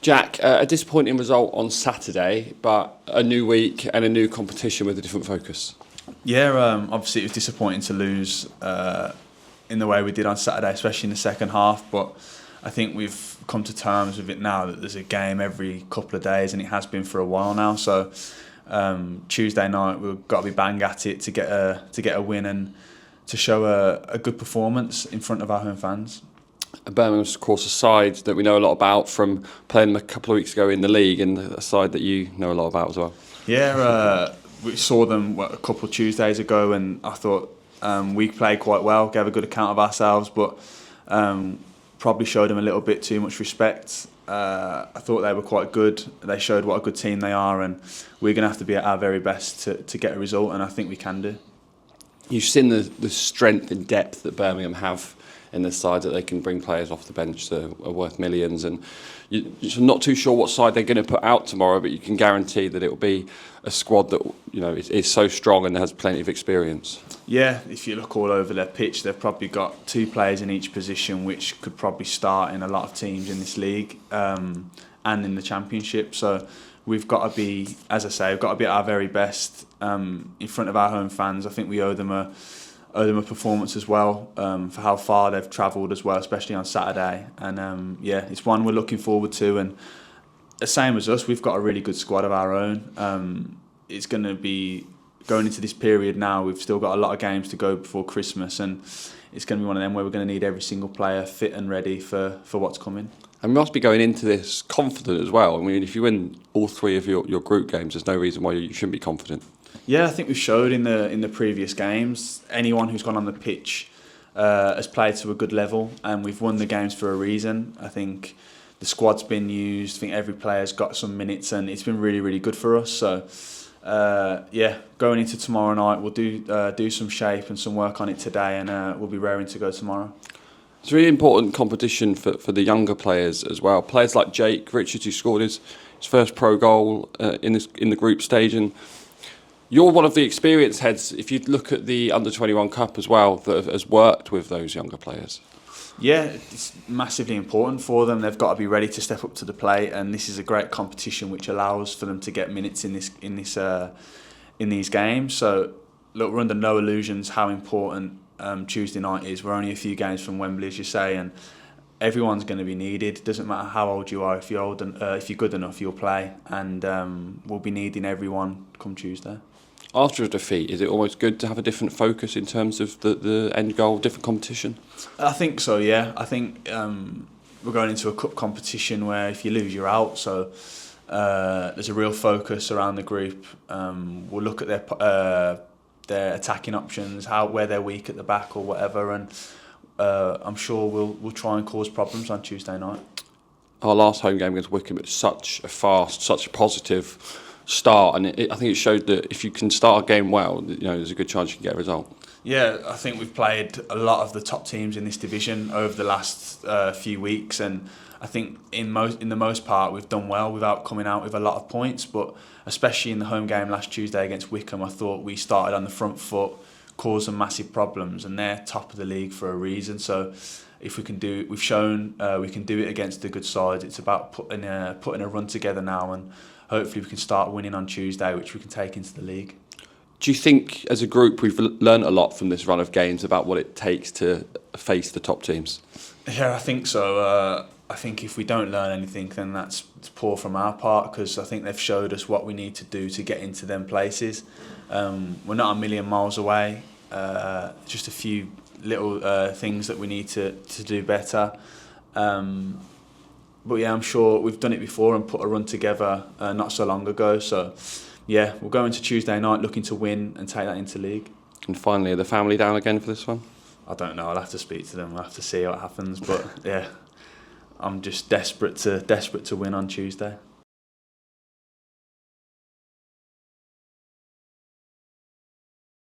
Jack, a disappointing result on Saturday, but a new week and a new competition with a different focus. Yeah, obviously it was disappointing to lose in the way we did on Saturday, especially in the second half. But I think we've come to terms with it now that there's a game every couple of days, and it has been for a while now. So Tuesday night we've got to be bang at it to get a win and to show a good performance in front of our home fans. Birmingham's, of course, a side that we know a lot about from playing them a couple of weeks ago in the league, and a side that you know a lot about as well. Yeah, we saw them a couple of Tuesdays ago, and I thought we played quite well, gave a good account of ourselves, but probably showed them a little bit too much respect. I thought they were quite good. They showed what a good team they are, and we're going to have to be at our very best to get a result, and I think we can do. You've seen the strength and depth that Birmingham have in the side, that they can bring players off the bench that are worth millions, and you're not too sure what side they're going to put out tomorrow, but you can guarantee that it will be a squad that is so strong and has plenty of experience. Yeah, if you look all over their pitch, they've probably got 2 players in each position, which could probably start in a lot of teams in this league and in the Championship. So we've got to be, as I say, we've got to be at our very best in front of our home fans. I think we owe them a performance as well for how far they've travelled as well, especially on Saturday. And it's one we're looking forward to. And the same as us, we've got a really good squad of our own. It's going to be going into this period now. We've still got a lot of games to go before Christmas, and it's going to be one of them where we're going to need every single player fit and ready for what's coming. And we must be going into this confident as well. I mean, if you win all 3 of your group games, there's no reason why you shouldn't be confident. Yeah, I think we've showed in the previous games. Anyone who's gone on the pitch has played to a good level, and we've won the games for a reason. I think the squad's been used. I think every player's got some minutes, and it's been really, really good for us. So, going into tomorrow night, we'll do some shape and some work on it today, and we'll be raring to go tomorrow. It's a really important competition for the younger players as well. Players like Jake Richards, who scored his first pro goal in the group stage, and you're one of the experienced heads, if you look at the Under-21 Cup as well, that has worked with those younger players. Yeah, it's massively important for them. They've got to be ready to step up to the plate, and this is a great competition which allows for them to get minutes in these games. So, look, we're under no illusions how important Tuesday night is. We're only a few games from Wembley, as you say, and everyone's going to be needed. It doesn't matter how old you are. If you're good enough, you'll play, and we'll be needing everyone come Tuesday. After a defeat, is it almost good to have a different focus in terms of the end goal, different competition? I think so, yeah. I think we're going into a cup competition where if you lose, you're out. So there's a real focus around the group. We'll look at their attacking options, where they're weak at the back or whatever, and I'm sure we'll try and cause problems on Tuesday night. Our last home game against Wycombe, it's such a positive start, and I think it showed that if you can start a game well, there's a good chance you can get a result. Yeah, I think we've played a lot of the top teams in this division over the last few weeks, and I think in the most part we've done well without coming out with a lot of points. But especially in the home game last Tuesday against Wycombe, I thought we started on the front foot, caused some massive problems, and they're top of the league for a reason. So if we can we've shown we can do it against the good sides. It's about putting a run together now, and hopefully we can start winning on Tuesday, which we can take into the league. Do you think, as a group, we've learned a lot from this run of games about what it takes to face the top teams? Yeah, I think so. I think if we don't learn anything, then it's poor from our part, because I think they've showed us what we need to do to get into them places. We're not a million miles away. Just a few little things that we need to do better. But yeah, I'm sure we've done it before and put a run together not so long ago. So yeah, we'll go into Tuesday night looking to win and take that into league. And finally, are the family down again for this one? I don't know. I'll have to speak to them. I'll have to see what happens. But yeah, I'm just desperate to win on Tuesday.